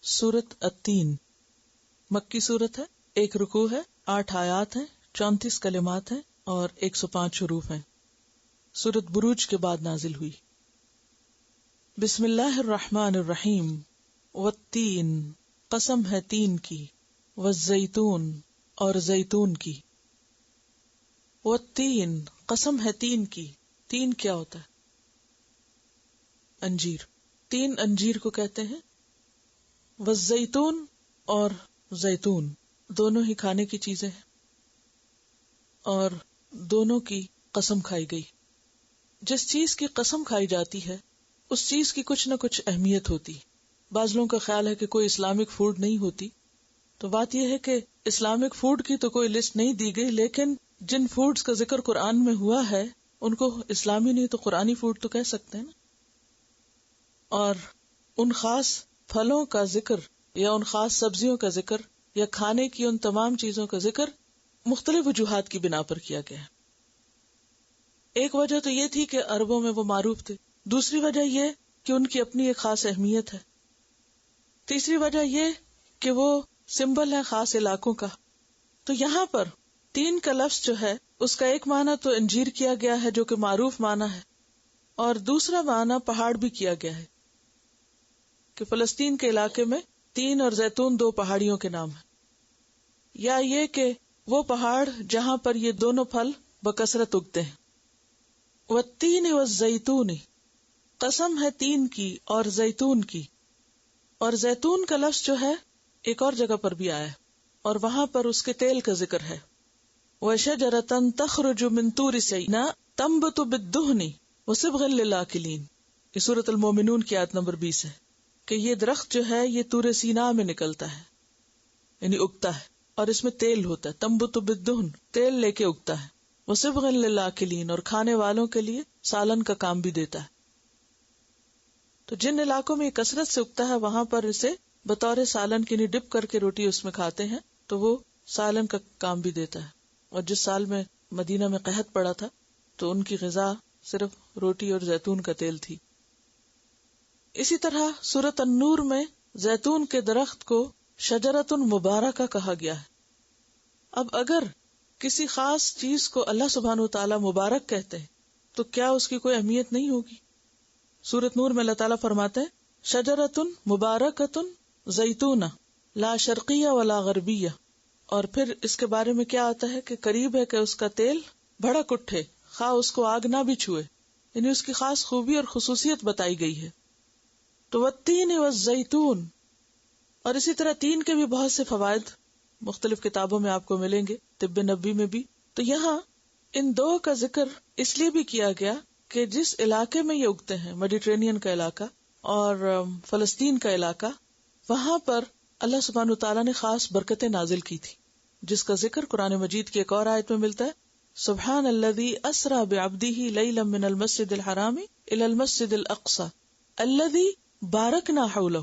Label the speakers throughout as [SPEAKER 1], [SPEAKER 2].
[SPEAKER 1] سورت التین مکی سورت ہے، 1 رکوع ہے، 8 آیات ہیں، 34 کلمات ہیں اور 105 حروف ہیں۔ سورت بروج کے بعد نازل ہوئی۔ بسم اللہ الرحمن الرحیم۔ والتین، قسم ہے تین کی، والزیتون، اور زیتون کی۔ والتین، قسم ہے تین کی۔ تین کیا ہوتا ہے؟ انجیر، تین انجیر کو کہتے ہیں۔ والزیتون، اور زیتون، دونوں ہی کھانے کی چیزیں ہیں اور دونوں کی قسم کھائی گئی۔ جس چیز کی قسم کھائی جاتی ہے اس چیز کی کچھ نہ کچھ اہمیت ہوتی۔ بعض لوگوں کا خیال ہے کہ کوئی اسلامک فوڈ نہیں ہوتی، تو بات یہ ہے کہ اسلامک فوڈ کی تو کوئی لسٹ نہیں دی گئی، لیکن جن فوڈز کا ذکر قرآن میں ہوا ہے ان کو اسلامی نہیں تو قرآنی فوڈ تو کہہ سکتے ہیں نا۔ اور ان خاص پھلوں کا ذکر یا ان خاص سبزیوں کا ذکر یا کھانے کی ان تمام چیزوں کا ذکر مختلف وجوہات کی بنا پر کیا گیا ہے۔ ایک وجہ تو یہ تھی کہ عربوں میں وہ معروف تھے، دوسری وجہ یہ کہ ان کی اپنی ایک خاص اہمیت ہے، تیسری وجہ یہ کہ وہ سمبل ہے خاص علاقوں کا۔ تو یہاں پر تین کا لفظ جو ہے اس کا ایک معنی تو انجیر کیا گیا ہے جو کہ معروف معنی ہے، اور دوسرا معنی پہاڑ بھی کیا گیا ہے کہ فلسطین کے علاقے میں تین اور زیتون دو پہاڑیوں کے نام ہیں، یا یہ کہ وہ پہاڑ جہاں پر یہ دونوں پھل بکثرت اگتے ہیں۔ والتین والزیتون، قسم ہے تین کی اور زیتون کی۔ اور زیتون کا لفظ جو ہے ایک اور جگہ پر بھی آیا ہے اور وہاں پر اس کے تیل کا ذکر ہے۔ وَشَجَرَةً تَخْرُجُ مِن طُورِ سِينَاءَ تَنبُتُ بِالدُّهْنِ وَصِبْغٍ لِّلْآكِلِينَ، یہ سورۃ المومنون کی آیت نمبر 20 ہے کہ یہ درخت جو ہے یہ طور سینا میں نکلتا ہے، یعنی اگتا ہے، اور اس میں تیل ہوتا ہے۔ تنبت بالدہن، تیل لے کے اگتا ہے۔ وصبغا للآکلین، اور کھانے والوں کے لیے سالن کا کام بھی دیتا ہے۔ تو جن علاقوں میں یہ کثرت سے اگتا ہے وہاں پر اسے بطور سالن کی ڈپ کر کے روٹی اس میں کھاتے ہیں تو وہ سالن کا کام بھی دیتا ہے۔ اور جس سال میں مدینہ میں قحط پڑا تھا تو ان کی غذا صرف روٹی اور زیتون کا تیل تھی۔ اسی طرح سورۃ النور میں زیتون کے درخت کو شجرۃ مبارکہ کہا گیا ہے۔ اب اگر کسی خاص چیز کو اللہ سبحانہ وتعالی مبارک کہتے ہیں تو کیا اس کی کوئی اہمیت نہیں ہوگی؟ سورۃ نور میں اللہ تعالیٰ فرماتے ہیں شجرۃ مبارکۃ زیتونہ لا شرقیہ ولا غربیہ، اور پھر اس کے بارے میں کیا آتا ہے کہ قریب ہے کہ اس کا تیل بھڑک اٹھے خواہ اس کو آگ نہ بھی چھوئے، یعنی اس کی خاص خوبی اور خصوصیت بتائی گئی ہے۔ تو والتین والزیتون، اور اسی طرح تین کے بھی بہت سے فوائد مختلف کتابوں میں آپ کو ملیں گے، طب نبوی میں بھی۔ تو یہاں ان دو کا ذکر اس لیے بھی کیا گیا کہ جس علاقے میں یہ اگتے ہیں، میڈیٹرینین کا علاقہ اور فلسطین کا علاقہ، وہاں پر اللہ سبحانہ وتعالیٰ نے خاص برکتیں نازل کی تھی، جس کا ذکر قرآن مجید کی ایک اور آیت میں ملتا ہے، سبحان الذی اسری بعبدہ لیلا من المسجد الحرام الی المسجد الاقصی الذی بارکنا حولہ۔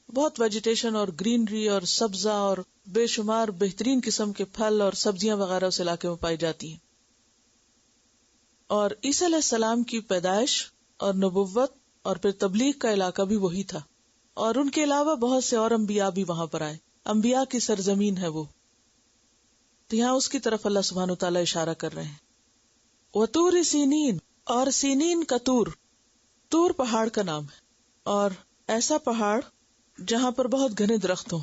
[SPEAKER 1] بہت ویجیٹیشن اور گرینری اور سبزہ اور بے شمار بہترین قسم کے پھل اور سبزیاں وغیرہ اس علاقے میں پائی جاتی ہیں۔ اور عیسیٰ علیہ السلام کی پیدائش اور نبوت اور پھر تبلیغ کا علاقہ بھی وہی تھا، اور ان کے علاوہ بہت سے اور انبیاء بھی وہاں پر آئے، انبیاء کی سرزمین ہے وہ۔ تو یہاں اس کی طرف اللہ سبحانہ وتعالیٰ اشارہ کر رہے ہیں۔ وطور سینین، اور سینین کا طور، طور پہاڑ کا نام ہے، اور ایسا پہاڑ جہاں پر بہت گھنے درخت ہوں۔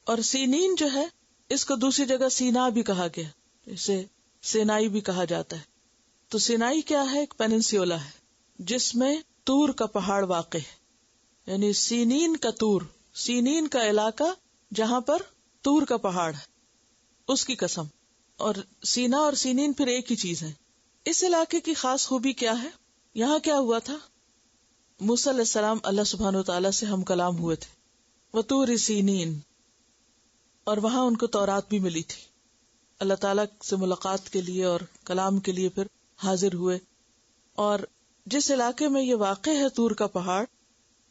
[SPEAKER 1] اور سینین جو ہے اس کو دوسری جگہ سینا بھی کہا گیا، اسے سینائی بھی کہا جاتا ہے۔ تو سینائی کیا ہے؟ ایک پیننسیولا ہے جس میں طور کا پہاڑ واقع ہے، یعنی سینین کا طور، سینین کا علاقہ جہاں پر طور کا پہاڑ ہے، اس کی قسم۔ اور سینا اور سینین پھر ایک ہی چیز ہے۔ اس علاقے کی خاص خوبی کیا ہے؟ یہاں کیا ہوا تھا؟ موسیٰ علیہ السلام اللہ سبحانہ وتعالیٰ سے ہم کلام ہوئے تھے، وطور سینین، اور وہاں ان کو تورات بھی ملی تھی۔ اللہ تعالیٰ سے ملاقات کے لیے اور کلام کے لیے پھر حاضر ہوئے، اور جس علاقے میں یہ واقع ہے طور کا پہاڑ،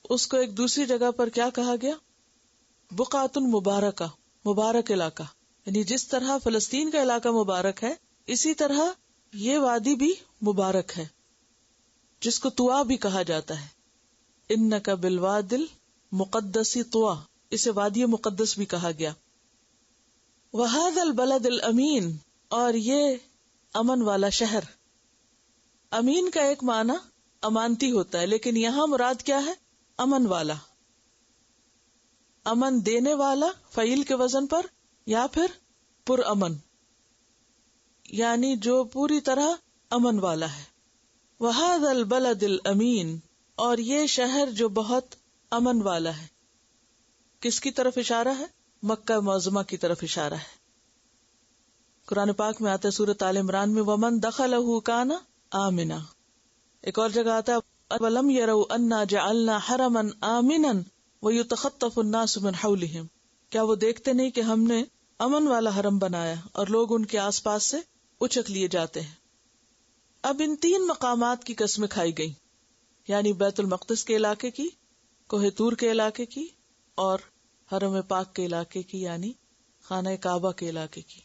[SPEAKER 1] اس کو ایک دوسری جگہ پر کیا کہا گیا؟ بقعۃ مبارکہ، مبارک علاقہ، یعنی جس طرح فلسطین کا علاقہ مبارک ہے اسی طرح یہ وادی بھی مبارک ہے، جس کو طوا بھی کہا جاتا ہے۔ انک بالوادی مقدسی طوا، اسے وادی مقدس بھی کہا گیا. وَهَذَا الْبَلَدِ الْأَمِينَ، اور یہ امن والا شہر. امین کا ایک معنی امانتی ہوتا ہے، لیکن یہاں مراد کیا ہے؟ امن والا، امن دینے والا فعیل کے وزن پر، یا پھر پر امن، یعنی جو پوری طرح امن والا ہے. وَهَذَا الْبَلَدِ الْأَمِينَ، اور یہ شہر جو بہت امن والا ہے. کس کی طرف اشارہ ہے؟ مکہ معظمہ کی طرف اشارہ ہے. قرآن پاک میں آتا ہے سورۃ آل عمران میں وَمَن دَخَلَهُ كَانَ آمِنًا. ایک اور جگہ آتا ہے وَلَمْ يَرَوْا أَنَّا جَعَلْنَا حَرَمًا آمِنًا وَيُتَخَطَّفُ النَّاسُ مِنْ حَوْلِهِمْ. کیا وہ دیکھتے نہیں کہ ہم نے امن والا حرم بنایا اور لوگ ان کے آس پاس سے اچک لیے جاتے ہیں. اب ان تین مقامات کی قسمیں کھائی گئی، یعنی بیت المقدس کے علاقے کی، کوہ طور کے علاقے کی، اور حرم پاک کے علاقے کی یعنی خانہ کعبہ کے علاقے کی.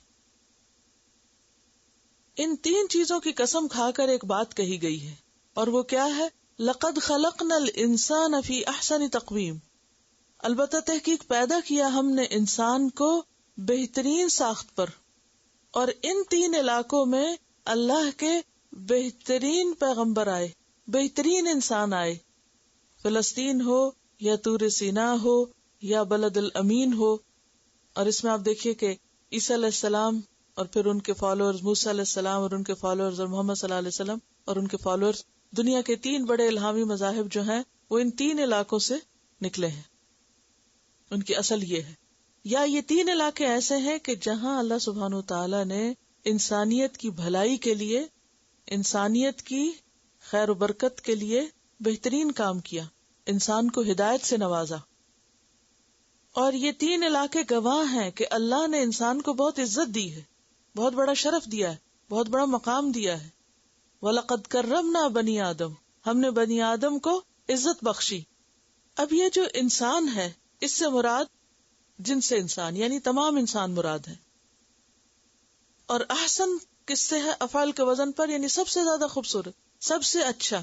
[SPEAKER 1] ان تین چیزوں کی قسم کھا کر ایک بات کہی گئی ہے، اور وہ کیا ہے؟ لَقَدْ خَلَقْنَا الْإِنسَانَ فِي أَحْسَنِ تَقْوِيمٍ. البتہ تحقیق پیدا کیا ہم نے انسان کو بہترین ساخت پر. اور ان تین علاقوں میں اللہ کے بہترین پیغمبر آئے، بہترین انسان آئے. فلسطین ہو یا طور سینا ہو یا بلد الامین ہو. اور اس میں آپ دیکھیے کہ عیسیٰ علیہ السلام اور پھر ان کے فالوورز، موسیٰ علیہ السلام اور ان کے فالوورز، اور محمد صلی اللہ علیہ وسلم اور ان کے فالوورز، دنیا کے تین بڑے الہامی مذاہب جو ہیں وہ ان تین علاقوں سے نکلے ہیں. ان کی اصل یہ ہے، یا یہ تین علاقے ایسے ہیں کہ جہاں اللہ سبحانہ وتعالی نے انسانیت کی بھلائی کے لیے، انسانیت کی خیر و برکت کے لیے بہترین کام کیا، انسان کو ہدایت سے نوازا. اور یہ تین علاقے گواہ ہیں کہ اللہ نے انسان کو بہت عزت دی ہے، بہت بڑا شرف دیا ہے، بہت بڑا مقام دیا ہے. وَلَقَدْ كَرَّمْنَا بَنِي آدم، ہم نے بنی آدم کو عزت بخشی. اب یہ جو انسان ہے اس سے مراد جن سے انسان یعنی تمام انسان مراد ہے. اور احسن کس سے ہے؟ افعال کے وزن پر، یعنی سب سے زیادہ خوبصورت، سب سے اچھا.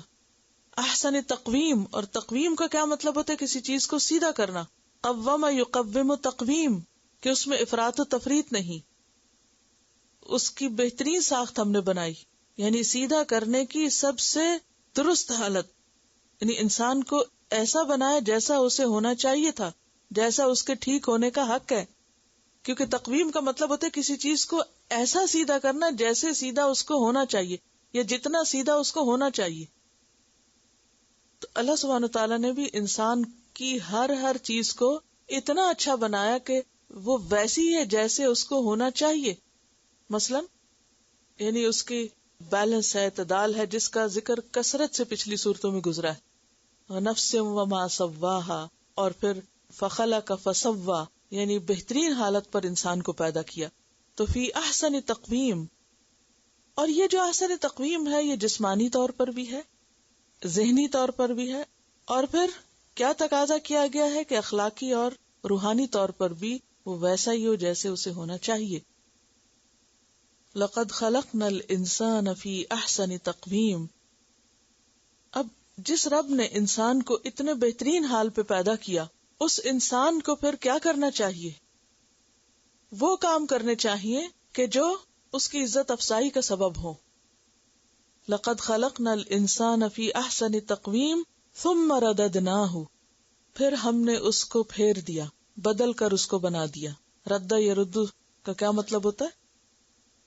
[SPEAKER 1] احسن تقویم، اور تقویم کا کیا مطلب ہوتا ہے؟ کسی چیز کو سیدھا کرنا. قوم یقوم تقویم، کہ اس میں افراط و تفریط نہیں، اس کی بہترین ساخت ہم نے بنائی، یعنی سیدھا کرنے کی سب سے درست حالت. یعنی انسان کو ایسا بنایا جیسا اسے ہونا چاہیے تھا، جیسا اس کے ٹھیک ہونے کا حق ہے. کیونکہ تقویم کا مطلب ہوتا ہے کسی چیز کو ایسا سیدھا کرنا جیسے سیدھا اس کو ہونا چاہیے، یا جتنا سیدھا اس کو ہونا چاہیے. تو اللہ سبحانہ تعالیٰ نے بھی انسان کی ہر چیز کو اتنا اچھا بنایا کہ وہ ویسی ہے جیسے اس کو ہونا چاہیے. مثلا یعنی اس کی بیلنس ہے، اعتدال ہے، جس کا ذکر کثرت سے پچھلی صورتوں میں گزرا ہے. نفس وما سواہا، اور پھر فخلق فسوا، یعنی بہترین حالت پر انسان کو پیدا کیا. تو فی احسن تقویم. اور یہ جو احسن تقویم ہے یہ جسمانی طور پر بھی ہے، ذہنی طور پر بھی ہے، اور پھر کیا تقاضا کیا گیا ہے کہ اخلاقی اور روحانی طور پر بھی وہ ویسا ہی ہو جیسے اسے ہونا چاہیے. لقد خلقنا الانسان فی احسن تقویم. اب جس رب نے انسان کو اتنے بہترین حال پہ پیدا کیا، اس انسان کو پھر کیا کرنا چاہیے؟ وہ کام کرنے چاہیے کہ جو اس کی عزت افزائی کا سبب ہو. لقد خلقنا الانسان فی احسن تقویم ثم رددناہ، پھر ہم نے اس کو پھیر دیا، بدل کر اس کو بنا دیا. رد یرد کا کیا مطلب ہوتا ہے؟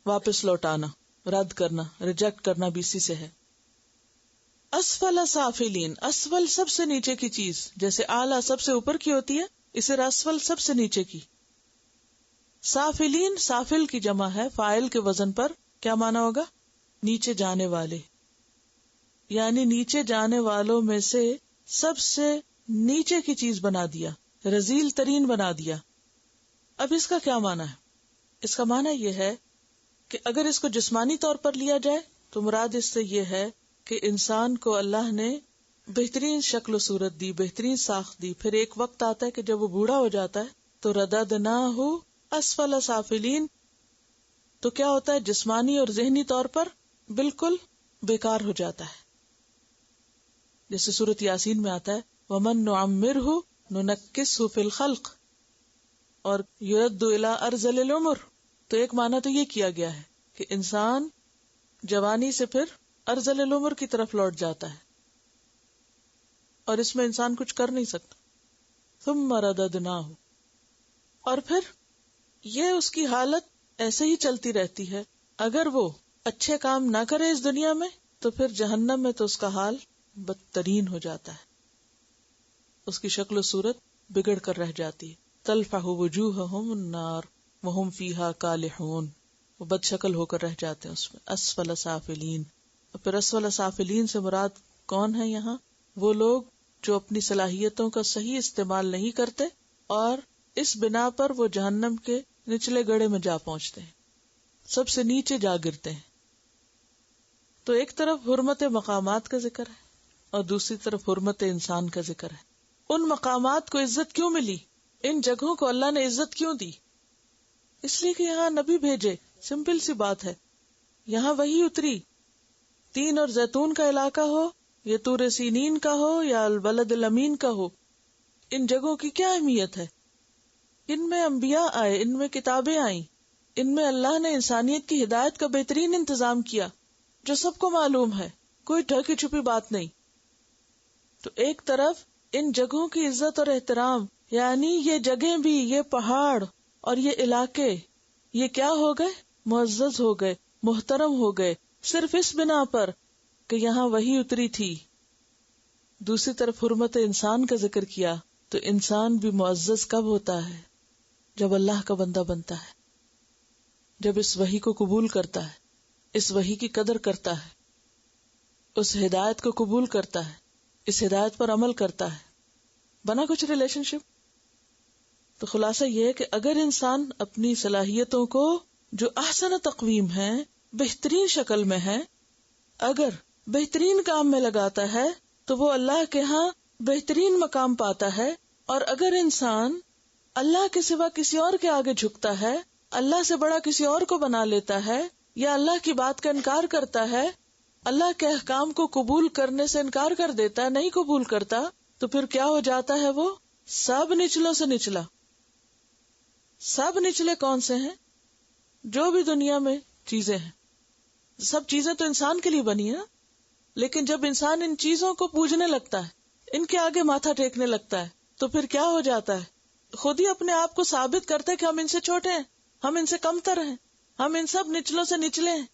[SPEAKER 1] واپس لوٹانا، رد کرنا، ریجیکٹ کرنا بھی اسی سے ہے. اسفل سافلین، اسفل سب سے نیچے کی چیز، جیسے اعلیٰ سب سے اوپر کی ہوتی ہے، اسے اسفل سب سے نیچے کی. سافلین سافل کی جمع ہے، فاعل کے وزن پر کیا معنی ہوگا؟ نیچے جانے والے، یعنی نیچے جانے والوں میں سے سب سے نیچے کی چیز بنا دیا، رذیل ترین بنا دیا. اب اس کا کیا معنی ہے؟ اس کا معنی یہ ہے کہ اگر اس کو جسمانی طور پر لیا جائے تو مراد اس سے یہ ہے کہ انسان کو اللہ نے بہترین شکل و صورت دی، بہترین ساخت دی. پھر ایک وقت آتا ہے کہ جب وہ بوڑھا ہو جاتا ہے تو رددناہ اسفل سافلین، تو کیا ہوتا ہے؟ جسمانی اور ذہنی طور پر بالکل بیکار ہو جاتا ہے. جیسے سورۃ یاسین میں آتا ہے وَمَن نُعَمِّرْهُ ننکسہ فی الخلق اور یرد الی ارذل العمر. تو ایک معنی تو یہ کیا گیا ہے کہ انسان جوانی سے پھر ارذل العمر کی طرف لوٹ جاتا ہے اور اس میں انسان کچھ کر نہیں سکتا. ثم رددناہ، اور پھر یہ اس کی حالت ایسے ہی چلتی رہتی ہے. اگر وہ اچھے کام نہ کرے اس دنیا میں تو پھر جہنم میں تو اس کا حال بدترین ہو جاتا ہے، اس کی شکل و صورت بگڑ کر رہ جاتی ہے. تلفح وجوہہم النار وہم فیہا کالحون، وہ بد شکل ہو کر رہ جاتے ہیں اس میں. اسفل سافلین، پھر اسفل سافلین سے مراد کون ہے یہاں؟ وہ لوگ جو اپنی صلاحیتوں کا صحیح استعمال نہیں کرتے اور اس بنا پر وہ جہنم کے نچلے گڑھے میں جا پہنچتے ہیں، سب سے نیچے جا گرتے ہیں. تو ایک طرف حرمت مقامات کا ذکر ہے اور دوسری طرف حرمت انسان کا ذکر ہے. ان مقامات کو عزت کیوں ملی؟ ان جگہوں کو اللہ نے عزت کیوں دی؟ اس لیے کہ یہاں نبی بھیجے. سمپل سی بات ہے، یہاں وہی اتری. تین اور زیتون کا علاقہ ہو، یا طور سینین کا ہو، یا البلد الامین کا ہو، ان جگہوں کی کیا اہمیت ہے؟ ان میں انبیاء آئے، ان میں کتابیں آئیں، ان میں اللہ نے انسانیت کی ہدایت کا بہترین انتظام کیا جو سب کو معلوم ہے، کوئی ڈھکی چھپی بات نہیں. تو ایک طرف ان جگہوں کی عزت اور احترام، یعنی یہ جگہیں بھی، یہ پہاڑ اور یہ علاقے، یہ کیا ہو گئے؟ معزز ہو گئے، محترم ہو گئے، صرف اس بنا پر کہ یہاں وہی اتری تھی. دوسری طرف حرمت انسان کا ذکر کیا تو انسان بھی معزز کب ہوتا ہے؟ جب اللہ کا بندہ بنتا ہے، جب اس وحی کو قبول کرتا ہے، اس وحی کی قدر کرتا ہے، اس ہدایت کو قبول کرتا ہے، اس ہدایت پر عمل کرتا ہے، بنا کچھ ریلیشن شپ. تو خلاصہ یہ ہے کہ اگر انسان اپنی صلاحیتوں کو جو احسن تقویم ہے، بہترین شکل میں ہے، اگر بہترین کام میں لگاتا ہے تو وہ اللہ کے ہاں بہترین مقام پاتا ہے. اور اگر انسان اللہ کے سوا کسی اور کے آگے جھکتا ہے، اللہ سے بڑا کسی اور کو بنا لیتا ہے، یا اللہ کی بات کا انکار کرتا ہے، اللہ کے احکام کو قبول کرنے سے انکار کر دیتا ہے، نہیں قبول کرتا، تو پھر کیا ہو جاتا ہے؟ وہ سب نچلوں سے نچلا. سب نچلے کون سے ہیں؟ جو بھی دنیا میں چیزیں ہیں، سب چیزیں تو انسان کے لیے بنی ہیں، لیکن جب انسان ان چیزوں کو پوجنے لگتا ہے، ان کے آگے ماتھا ٹیکنے لگتا ہے، تو پھر کیا ہو جاتا ہے؟ خود ہی اپنے آپ کو ثابت کرتے کہ ہم ان سے چھوٹے ہیں، ہم ان سے کمتر ہیں، ہم ان سب نچلوں سے نچلے ہیں.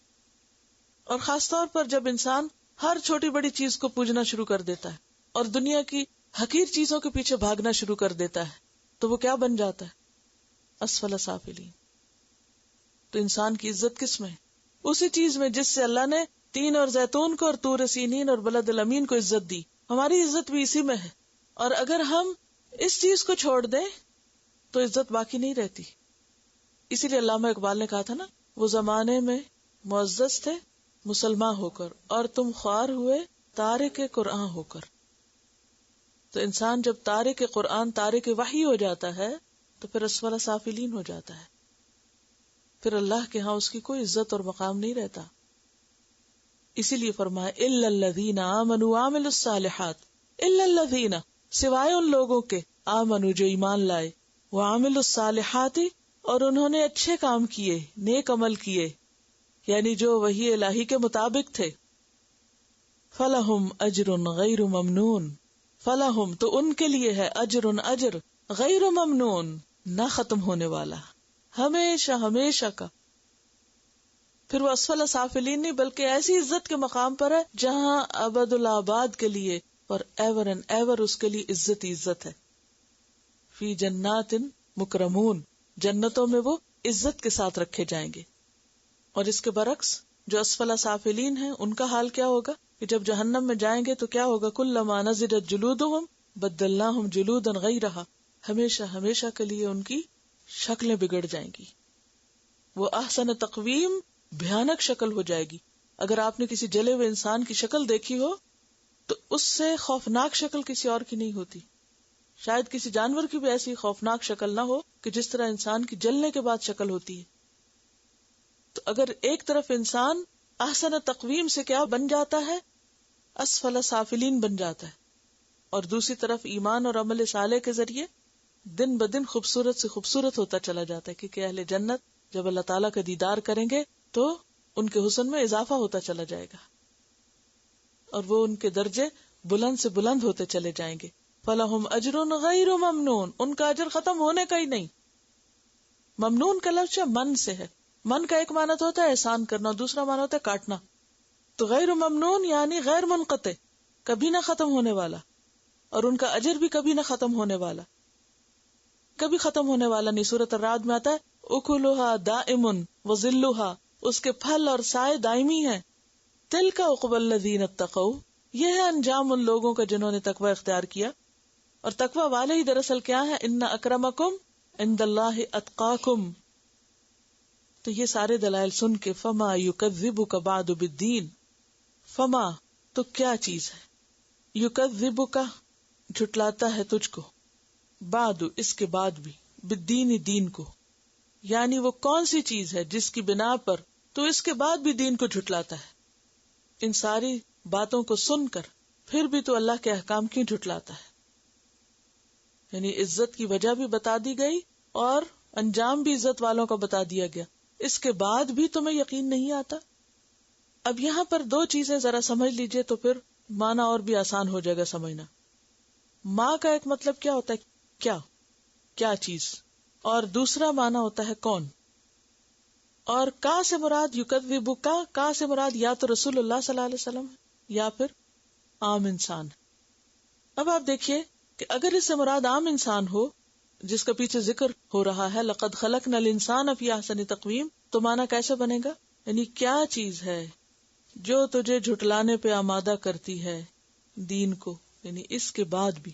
[SPEAKER 1] اور خاص طور پر جب انسان ہر چھوٹی بڑی چیز کو پوجنا شروع کر دیتا ہے اور دنیا کی حقیر چیزوں کے پیچھے بھاگنا شروع کر دیتا ہے، تو وہ کیا بن جاتا ہے؟ اسفل سافلین. تو انسان کی عزت کس میں ہے؟ اسی چیز میں جس سے اللہ نے تین اور زیتون کو اور طور سینین اور بلد الامین کو عزت دی. ہماری عزت بھی اسی میں ہے، اور اگر ہم اس چیز کو چھوڑ دیں تو عزت باقی نہیں رہتی. اسی لیے علامہ اقبال نے کہا تھا نا، وہ زمانے میں معزز تھے مسلمان ہو کر، اور تم خوار ہوئے تارک قرآن ہو کر. تو انسان جب تارک قرآن، تارک وحی ہو جاتا ہے تو پھر اسفل سافلین ہو جاتا ہے، پھر اللہ کے ہاں اس کی کوئی عزت اور مقام نہیں رہتا. اسی لیے فرمایا الا الذین آمنوا وعملوا الصالحات، الا الذین، سوائے ان لوگوں کے، آمنوا جو ایمان لائے، وعملوا الصالحات اور انہوں نے اچھے کام کیے، نیک عمل کیے، یعنی جو وحی الہی کے مطابق تھے. فلہم اجر غیر ممنون، فلہم تو ان کے لیے ہے اجر، اجر غیر ممنون، نہ ختم ہونے والا، ہمیشہ ہمیشہ کا. پھر وہ اسفل سافلین نہیں بلکہ ایسی عزت کے مقام پر ہے جہاں ابد الآباد کے لیے اور ایور اینڈ ایور اس کے لیے عزت ہی عزت ہے. فی جنات مکرمون، جنتوں میں وہ عزت کے ساتھ رکھے جائیں گے. اور اس کے برعکس جو اسفل سافلین ہیں ان کا حال کیا ہوگا کہ جب جہنم میں جائیں گے تو کیا ہوگا؟ کلما نضجت جلودہم بدلناہم جلودا غیرہا، ہمیشہ ہمیشہ کے لیے ان کی شکلیں بگڑ جائیں گی. وہ احسن تقویم بھیانک شکل ہو جائے گی. اگر آپ نے کسی جلے ہوئے انسان کی شکل دیکھی ہو تو اس سے خوفناک شکل کسی اور کی نہیں ہوتی. شاید کسی جانور کی بھی ایسی خوفناک شکل نہ ہو کہ جس طرح انسان کی جلنے کے بعد شکل ہوتی ہے. تو اگر ایک طرف انسان احسن تقویم سے کیا بن جاتا ہے؟ اسفل سافلین بن جاتا ہے، اور دوسری طرف ایمان اور عمل صالح کے ذریعے دن بدن خوبصورت سے خوبصورت ہوتا چلا جاتا ہے، کیونکہ اہل جنت جب اللہ تعالیٰ کا دیدار کریں گے تو ان کے حسن میں اضافہ ہوتا چلا جائے گا اور وہ ان کے درجے بلند سے بلند ہوتے چلے جائیں گے. فَلَهُمْ أَجْرٌ غَيْرُ مَمْنُونَ، ان کا اجر ختم ہونے کا ہی نہیں. ممنون کا لفظ من سے ہے. من کا ایک معنی تو ہوتا ہے احسان کرنا، دوسرا معنی ہوتا ہے کاٹنا. تو غیر ممنون یعنی غیر منقطع، کبھی نہ ختم ہونے والا، اور ان کا اجر بھی کبھی نہ ختم ہونے والا، کبھی ختم ہونے والا نہیں. سورۃ الرعد میں آتا ہے اکلھا دائم وظلھا، اس کے پھل اور سائے دائمی ہیں. تلک عقبی الذین اتقوا، یہ ہے انجام ان لوگوں کا جنہوں نے تقوی اختیار کیا. اور تقوی والے ہی دراصل کیا ہے؟ ان اکرمکم عند اللہ اتقاکم. تو یہ سارے دلائل سن کے فما یکذبک بعد بالدین، فما تو کیا چیز ہے، یکذبک جھٹلاتا ہے تجھ کو، بعد اس کے بعد بھی، بالدین دین کو، یعنی وہ کون سی چیز ہے جس کی بنا پر تو اس کے بعد بھی دین کو جھٹلاتا ہے. ان ساری باتوں کو سن کر پھر بھی تو اللہ کے احکام کیوں جھٹلاتا ہے؟ یعنی عزت کی وجہ بھی بتا دی گئی اور انجام بھی عزت والوں کا بتا دیا گیا، اس کے بعد بھی تمہیں یقین نہیں آتا. اب یہاں پر دو چیزیں ذرا سمجھ لیجئے تو پھر معنی اور بھی آسان ہو جائے گا سمجھنا. ماں کا ایک مطلب کیا ہوتا ہے، کیا چیز، اور دوسرا معنی ہوتا ہے کون. اور کا سے مراد یکذبک، کا سے مراد یا تو رسول اللہ صلی اللہ علیہ وسلم یا پھر عام انسان. اب آپ دیکھیے کہ اگر اس سے مراد عام انسان ہو جس کا پیچھے ذکر ہو رہا ہے لقد خلقنا الانسان فی احسن تقویم، تو معنی کیسے بنے گا؟ یعنی کیا چیز ہے جو تجھے جھٹلانے پہ آمادہ کرتی ہے دین کو، یعنی اس کے بعد بھی،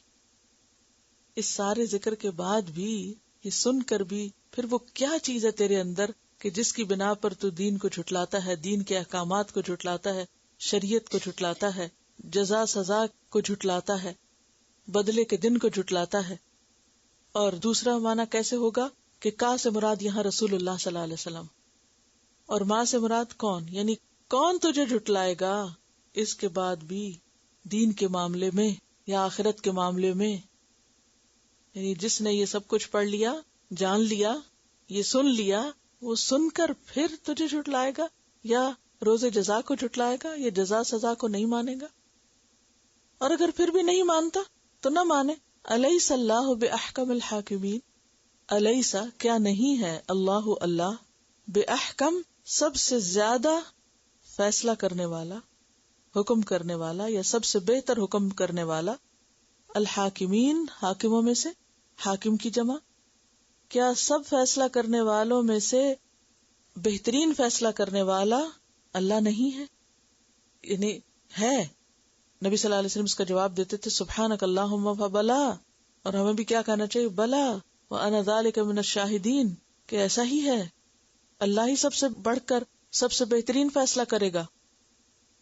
[SPEAKER 1] اس سارے ذکر کے بعد بھی، یہ سن کر بھی پھر وہ کیا چیز ہے تیرے اندر کہ جس کی بنا پر تو دین کو جھٹلاتا ہے، دین کے احکامات کو جھٹلاتا ہے، شریعت کو جھٹلاتا ہے، جزا سزا کو جھٹلاتا ہے، بدلے کے دن کو جھٹلاتا ہے. اور دوسرا معنی کیسے ہوگا کہ کا سے مراد یہاں رسول اللہ صلی اللہ علیہ وسلم، اور ماں سے مراد کون، یعنی کون تجھے جھٹلائے گا اس کے بعد بھی دین کے معاملے میں یا آخرت کے معاملے میں. یعنی جس نے یہ سب کچھ پڑھ لیا، جان لیا، یہ سن لیا، وہ سن کر پھر تجھے جھٹلائے گا یا روز جزا کو جھٹلائے گا یا جزا سزا کو نہیں مانے گا. اور اگر پھر بھی نہیں مانتا تو نہ مانے. الیس اللہ باحکم الحاکمین، الیس کیا نہیں ہے اللہ اللہ باحکم سب سے زیادہ فیصلہ کرنے والا، حکم کرنے والا یا سب سے بہتر حکم کرنے والا، الحاکمین حاکموں میں سے، حاکم کی جمع، کیا سب فیصلہ کرنے والوں میں سے بہترین فیصلہ کرنے والا اللہ نہیں ہے؟ یعنی ہے. نبی صلی اللہ علیہ وسلم اس کا جواب دیتے تھے سبحانک اللہم فبلا، اور ہمیں بھی کیا کہنا چاہیے؟ بلا وانا ذالک من الشاہدین، کہ ایسا ہی ہے، اللہ ہی سب سے بڑھ کر سب سے بہترین فیصلہ کرے گا،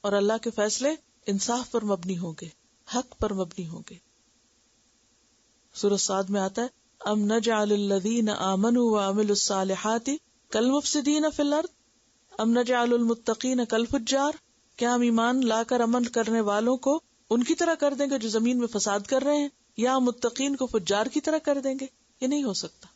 [SPEAKER 1] اور اللہ کے فیصلے انصاف پر مبنی ہوں گے، حق پر مبنی ہوں گے. سورۃ صاد میں آتا ہے ام نجعل الذین آمنوا وعملوا الصالحات کالمفسدین فی الارض ام نجعل المتقین کالفجار، کیا ہم ایمان لا کر عمل کرنے والوں کو ان کی طرح کر دیں گے جو زمین میں فساد کر رہے ہیں، یا متقین کو فجار کی طرح کر دیں گے؟ یہ نہیں ہو سکتا.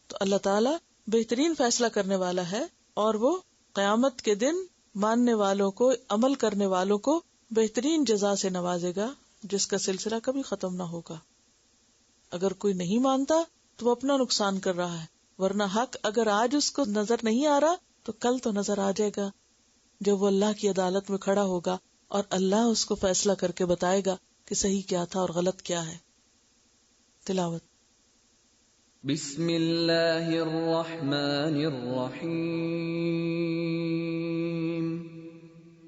[SPEAKER 1] تو اللہ تعالیٰ بہترین فیصلہ کرنے والا ہے، اور وہ قیامت کے دن ماننے والوں کو، عمل کرنے والوں کو بہترین جزا سے نوازے گا جس کا سلسلہ کبھی ختم نہ ہوگا. اگر کوئی نہیں مانتا تو وہ اپنا نقصان کر رہا ہے، ورنہ حق اگر آج اس کو نظر نہیں آ رہا تو کل تو نظر آ جائے گا جب وہ اللہ کی عدالت میں کھڑا ہوگا اور اللہ اس کو فیصلہ کر کے بتائے گا کہ صحیح کیا تھا اور غلط کیا ہے. تلاوت.
[SPEAKER 2] بسم اللہ الرحمن الرحیم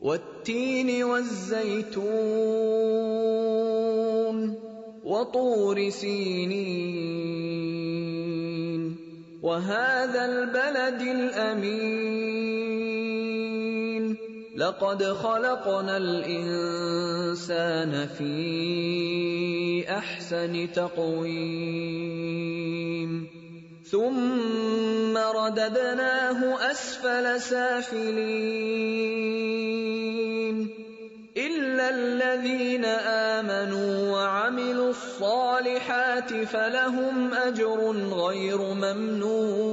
[SPEAKER 2] والتین والزیتون وطور سینین وهذا البلد الأمین لقد خلقنا الإنسان في أحسن تقويم ثم رددناه أسفل سافلين إلا الذين آمنوا وعملوا الصالحات فلهم أجر غير ممنون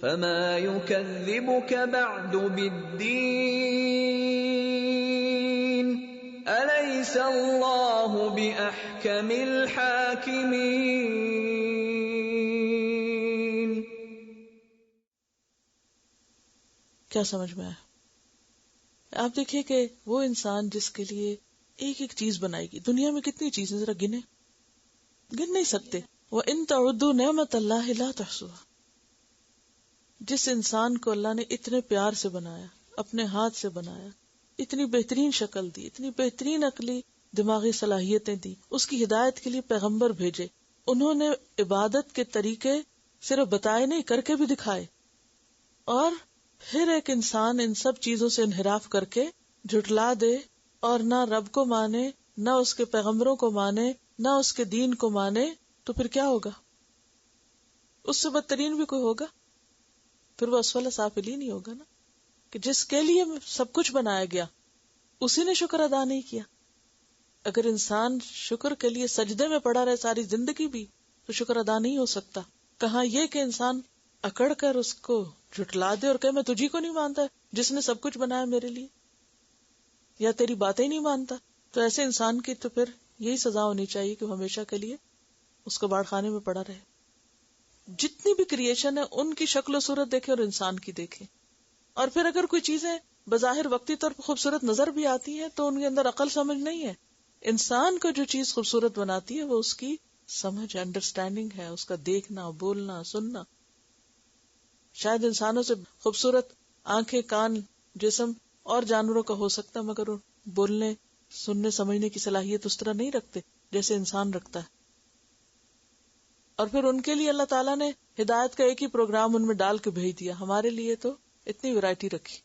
[SPEAKER 2] فما يكذبك بعد بالدين أليس الله بأحكم الحاكمين.
[SPEAKER 1] کیا سمجھ میں آیا؟ آپ دیکھیے کہ وہ انسان جس کے لیے ایک ایک چیز بنائی گئی، دنیا میں کتنی چیزیں ذرا گن نہیں سکتے. وَإِن تَعُدُّوا نِعْمَةَ اللَّهِ لَا تُحْصُوهَا. جس انسان کو اللہ نے اتنے پیار سے بنایا، اپنے ہاتھ سے بنایا، اتنی بہترین شکل دی، اتنی بہترین عقلی دماغی صلاحیتیں دی، اس کی ہدایت کے لیے پیغمبر بھیجے، انہوں نے عبادت کے طریقے صرف بتائے نہیں، کر کے بھی دکھائے. اور پھر ایک انسان ان سب چیزوں سے انحراف کر کے جھٹلا دے اور نہ رب کو مانے، نہ اس کے پیغمبروں کو مانے، نہ اس کے دین کو مانے، تو پھر کیا ہوگا؟ اس سے بدترین بھی کوئی ہوگا؟ پھر وہ اسفل سافلین ہی ہوگا نا، کہ جس کے لیے سب کچھ بنایا گیا اسی نے شکر ادا نہیں کیا. اگر انسان شکر کے لیے سجدے میں پڑا رہے ساری زندگی بھی تو شکر ادا نہیں ہو سکتا. کہاں یہ کہ انسان اکڑ کر اس کو جھٹلا دے اور کہ میں تجھی کو نہیں مانتا جس نے سب کچھ بنایا میرے لیے، یا تیری باتیں نہیں مانتا. تو ایسے انسان کی تو پھر یہی سزا ہونی چاہیے کہ ہمیشہ کے لیے اس کو باڑ خانے میں پڑا رہے. جتنی بھی کریشن ہے ان کی شکل و صورت دیکھیں اور انسان کی دیکھیں، اور پھر اگر کوئی چیزیں بظاہر وقتی طور پر خوبصورت نظر بھی آتی ہیں تو ان کے اندر عقل سمجھ نہیں ہے. انسان کو جو چیز خوبصورت بناتی ہے وہ اس کی سمجھ، انڈرسٹینڈنگ ہے، اس کا دیکھنا، بولنا، سننا. شاید انسانوں سے خوبصورت آنکھیں، کان، جسم اور جانوروں کا ہو سکتا، مگر بولنے، سننے، سمجھنے کی صلاحیت اس طرح نہیں رکھتے جیسے انسان رکھتا ہے. اور پھر ان کے لیے اللہ تعالیٰ نے ہدایت کا ایک ہی پروگرام ان میں ڈال کے بھیج دیا. ہمارے لیے تو اتنی ویرائٹی رکھی،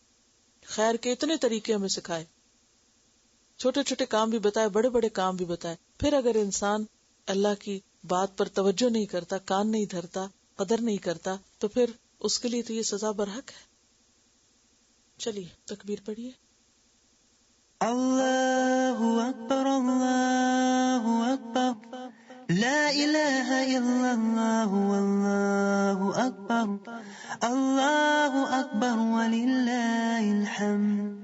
[SPEAKER 1] خیر کے اتنے طریقے ہمیں سکھائے، چھوٹے چھوٹے کام بھی بتائے، بڑے بڑے کام بھی بتائے. پھر اگر انسان اللہ کی بات پر توجہ نہیں کرتا، کان نہیں دھرتا، قدر نہیں کرتا، تو پھر اس کے لیے تو یہ سزا برحق ہے. چلیے تکبیر پڑھیے.
[SPEAKER 3] اللہ اکبر اللہ اکبر لا الہ الا اللہ واللہ اکبر اللہ اکبر وللہ الحمد.